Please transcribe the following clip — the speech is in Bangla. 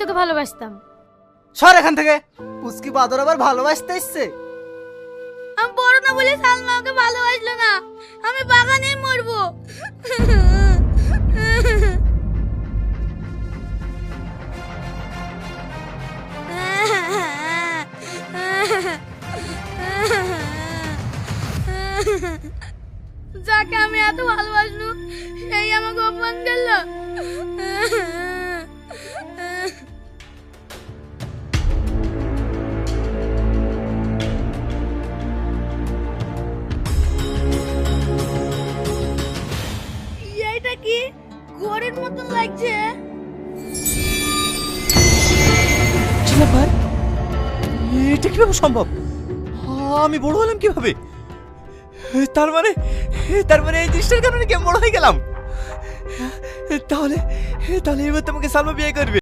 তোকে ভালোবাসতাম। সর এখান থেকে। পুচকি বাদর আবার ভালোবাসতে এসছে। আমি বড় না বলে সালমা আমাকে ভালোবাসলো না, আমি বাগানেই মরবো। যাকে আমি এত ভালোবাসলু সেই আমাকে অপমান করলো। এইটা কি ঘরের মতন লাগছে? ছিলাম ভাই, এটা কিভাবে সম্ভব? আমি বড় হলাম কিভাবে? তার মানে এই জিনিসটার কারণে কি আমি বড় হয়ে গেলাম? তাহলে তাহলে এবার তোমাকে সালমা বিয়ে করবে?